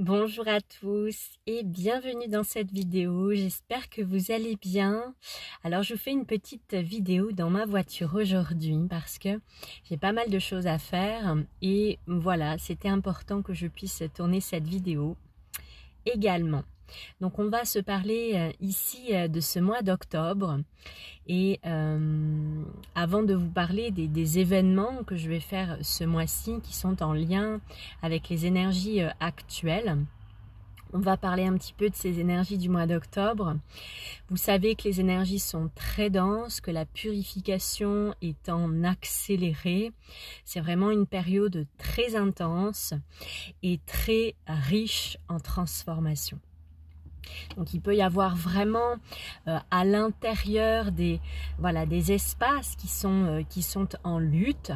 Bonjour à tous et bienvenue dans cette vidéo, j'espère que vous allez bien. Alors je vous fais une petite vidéo dans ma voiture aujourd'hui parce que j'ai pas mal de choses à faire et voilà, c'était important que je puisse tourner cette vidéo également. Donc on va se parler ici de ce mois d'octobre et avant de vous parler des événements que je vais faire ce mois-ci qui sont en lien avec les énergies actuelles, on va parler un petit peu de ces énergies du mois d'octobre. Vous savez que les énergies sont très denses, que la purification est en accéléré. C'est vraiment une période très intense et très riche en transformation. Donc il peut y avoir vraiment à l'intérieur des espaces qui sont en lutte.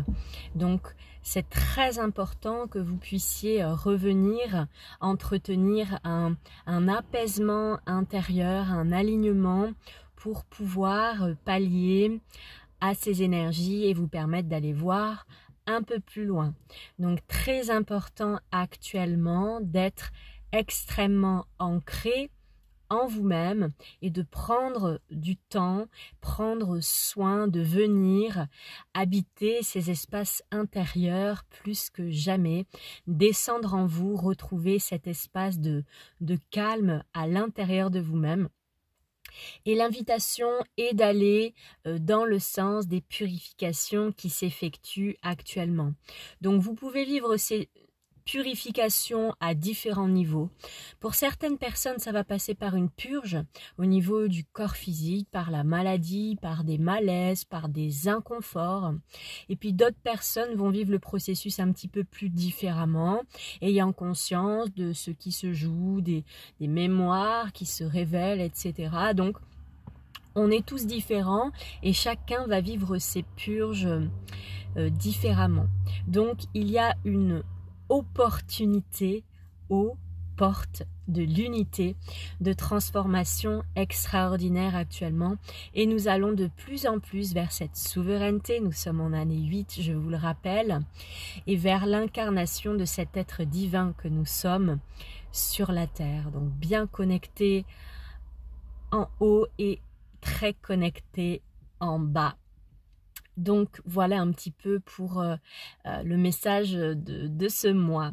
Donc c'est très important que vous puissiez revenir, entretenir un apaisement intérieur, un alignement pour pouvoir pallier à ces énergies et vous permettre d'aller voir un peu plus loin. Donc très important actuellement d'être extrêmement ancré en vous-même et de prendre du temps, prendre soin de venir habiter ces espaces intérieurs plus que jamais, descendre en vous, retrouver cet espace de calme à l'intérieur de vous-même. Et l'invitation est d'aller dans le sens des purifications qui s'effectuent actuellement. Donc vous pouvez vivre ces purification à différents niveaux. Pour certaines personnes, ça va passer par une purge au niveau du corps physique, par la maladie, par des malaises, par des inconforts. Et puis d'autres personnes vont vivre le processus un petit peu plus différemment, ayant conscience de ce qui se joue, des mémoires qui se révèlent, etc. Donc, on est tous différents et chacun va vivre ses purges différemment. Donc, il y a une opportunité aux portes de l'unité, de transformation extraordinaire actuellement et nous allons de plus en plus vers cette souveraineté. Nous sommes en année 8, je vous le rappelle, et vers l'incarnation de cet être divin que nous sommes sur la terre. Donc bien connecté en haut et très connecté en bas. Donc voilà un petit peu pour le message de ce mois.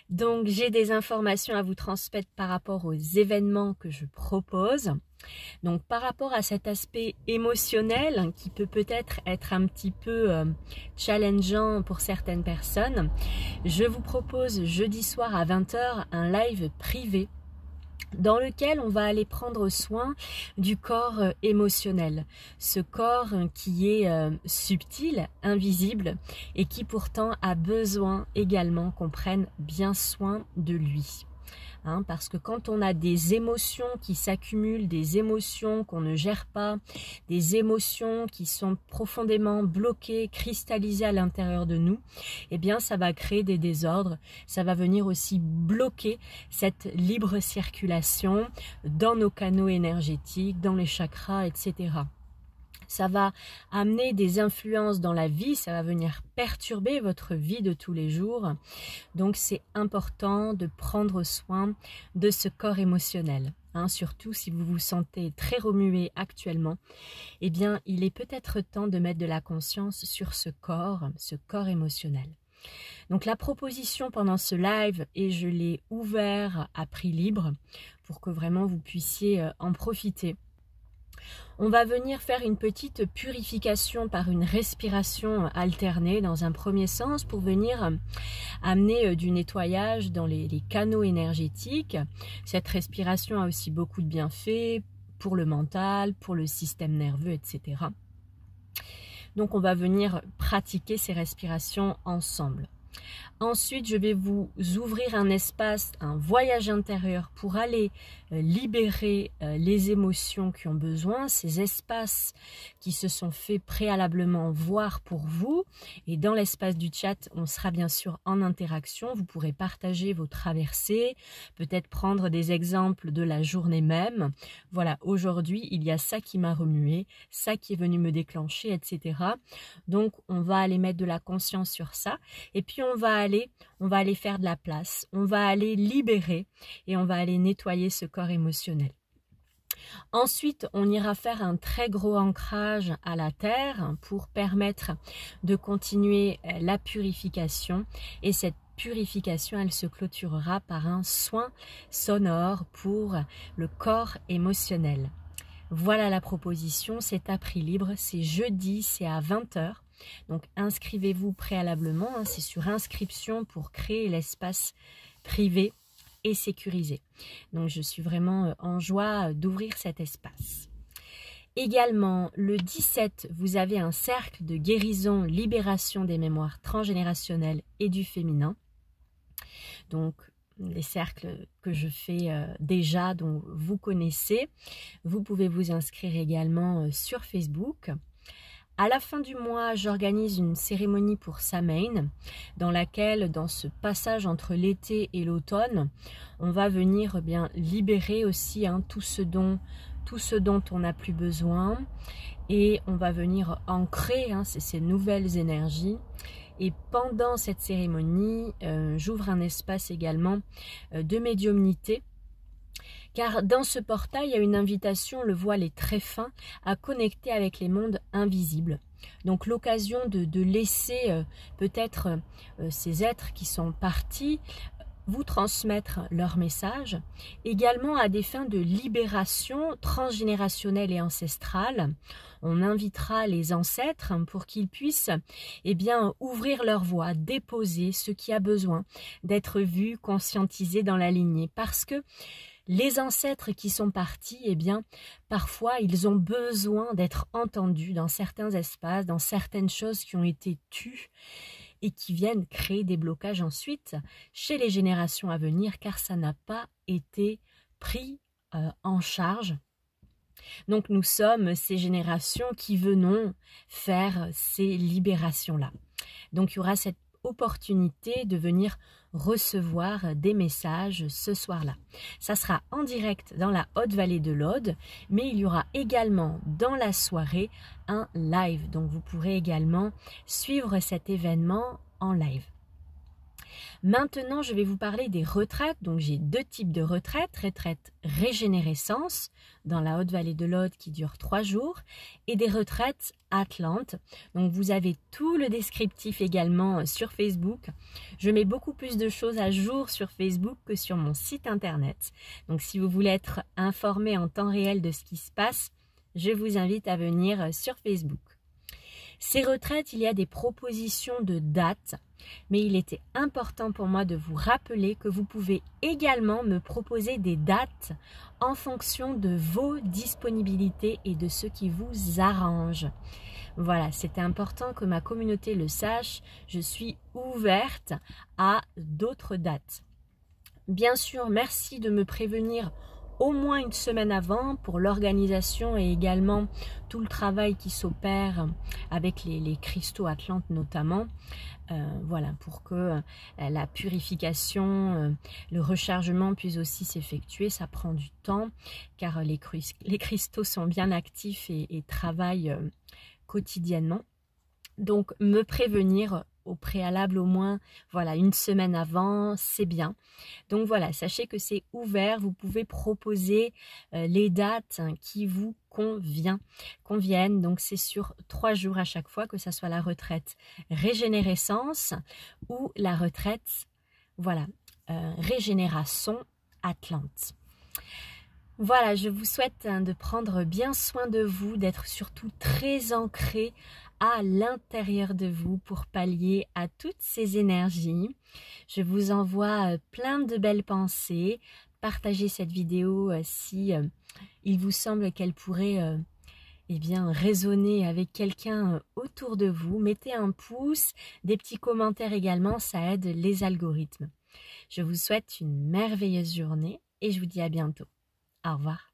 Donc j'ai des informations à vous transmettre par rapport aux événements que je propose. Donc par rapport à cet aspect émotionnel qui peut peut-être être un petit peu challengeant pour certaines personnes, je vous propose jeudi soir à 20 h un live privé dans lequel on va aller prendre soin du corps émotionnel. Ce corps qui est subtil, invisible et qui pourtant a besoin également qu'on prenne bien soin de lui. Parce que quand on a des émotions qui s'accumulent, des émotions qu'on ne gère pas, des émotions qui sont profondément bloquées, cristallisées à l'intérieur de nous, eh bien ça va créer des désordres, ça va venir aussi bloquer cette libre circulation dans nos canaux énergétiques, dans les chakras, etc. Ça va amener des influences dans la vie, ça va venir perturber votre vie de tous les jours. Donc c'est important de prendre soin de ce corps émotionnel. Surtout si vous vous sentez très remué actuellement, eh bien il est peut-être temps de mettre de la conscience sur ce corps émotionnel. Donc la proposition pendant ce live, et je l'ai ouvert à prix libre pour que vraiment vous puissiez en profiter. On va venir faire une petite purification par une respiration alternée dans un premier sens pour venir amener du nettoyage dans les canaux énergétiques. Cette respiration a aussi beaucoup de bienfaits pour le mental, pour le système nerveux, etc. Donc on va venir pratiquer ces respirations ensemble. Ensuite, je vais vous ouvrir un espace, un voyage intérieur pour aller libérer les émotions qui ont besoin, ces espaces qui se sont faits préalablement voir pour vous. Et dans l'espace du chat, on sera bien sûr en interaction. Vous pourrez partager vos traversées, peut-être prendre des exemples de la journée même. Voilà, aujourd'hui, il y a ça qui m'a remué, ça qui est venu me déclencher, etc. Donc, on va aller mettre de la conscience sur ça. Et puis, puis on va aller faire de la place, on va aller libérer et on va aller nettoyer ce corps émotionnel. Ensuite, on ira faire un très gros ancrage à la terre pour permettre de continuer la purification, et cette purification, elle se clôturera par un soin sonore pour le corps émotionnel. Voilà la proposition, c'est à prix libre, c'est jeudi, c'est à 20 h. Donc inscrivez-vous préalablement, hein, c'est sur inscription pour créer l'espace privé et sécurisé. Donc je suis vraiment en joie d'ouvrir cet espace. Également, le 17, vous avez un cercle de guérison, libération des mémoires transgénérationnelles et du féminin. Donc, les cercles que je fais déjà, dont vous connaissez. Vous pouvez vous inscrire également sur Facebook. À la fin du mois, j'organise une cérémonie pour Samhain, dans laquelle, dans ce passage entre l'été et l'automne, on va venir bien libérer aussi tout ce dont on n'a plus besoin, et on va venir ancrer ces nouvelles énergies. Et pendant cette cérémonie, j'ouvre un espace également de médiumnité, car dans ce portail, il y a une invitation, le voile est très fin, à connecter avec les mondes invisibles. Donc l'occasion de laisser peut-être ces êtres qui sont partis vous transmettre leur message, également à des fins de libération transgénérationnelle et ancestrale. On invitera les ancêtres pour qu'ils puissent ouvrir leur voie, déposer ce qui a besoin d'être vu, conscientisé dans la lignée, parce que les ancêtres qui sont partis, parfois ils ont besoin d'être entendus dans certains espaces, dans certaines choses qui ont été tues, et qui viennent créer des blocages ensuite chez les générations à venir, car ça n'a pas été pris en charge. Donc nous sommes ces générations qui venons faire ces libérations-là. Donc il y aura cette opportunité de venir recevoir des messages ce soir-là. Ça sera en direct dans la Haute-Vallée de l'Aude, mais il y aura également dans la soirée un live. Donc vous pourrez également suivre cet événement en live. Maintenant, je vais vous parler des retraites. Donc j'ai deux types de retraites. Retraite Régénérescence dans la Haute-Vallée de l'Aude qui dure 3 jours, et des retraites Atlante. Donc vous avez tout le descriptif également sur Facebook. Je mets beaucoup plus de choses à jour sur Facebook que sur mon site internet. Donc si vous voulez être informé en temps réel de ce qui se passe, je vous invite à venir sur Facebook. Ces retraites, il y a des propositions de dates, mais il était important pour moi de vous rappeler que vous pouvez également me proposer des dates en fonction de vos disponibilités et de ce qui vous arrange. Voilà, c'était important que ma communauté le sache, je suis ouverte à d'autres dates. Bien sûr, merci de me prévenir au moins une semaine avant pour l'organisation et également tout le travail qui s'opère avec les cristaux Atlantes notamment. Voilà, pour que la purification, le rechargement puisse aussi s'effectuer. Ça prend du temps car les cristaux sont bien actifs et travaillent quotidiennement. Donc me prévenir au préalable au moins, voilà, une semaine avant, c'est bien. Donc voilà, sachez que c'est ouvert, vous pouvez proposer les dates qui vous conviennent. Donc c'est sur 3 jours à chaque fois, que ça soit la retraite Régénérescence ou la retraite, voilà, Régénération Atlante. Voilà, je vous souhaite de prendre bien soin de vous, d'être surtout très ancré à l'intérieur de vous pour pallier à toutes ces énergies. Je vous envoie plein de belles pensées. Partagez cette vidéo si il vous semble qu'elle pourrait résonner avec quelqu'un autour de vous. Mettez un pouce, des petits commentaires également, ça aide les algorithmes. Je vous souhaite une merveilleuse journée et je vous dis à bientôt. Au revoir.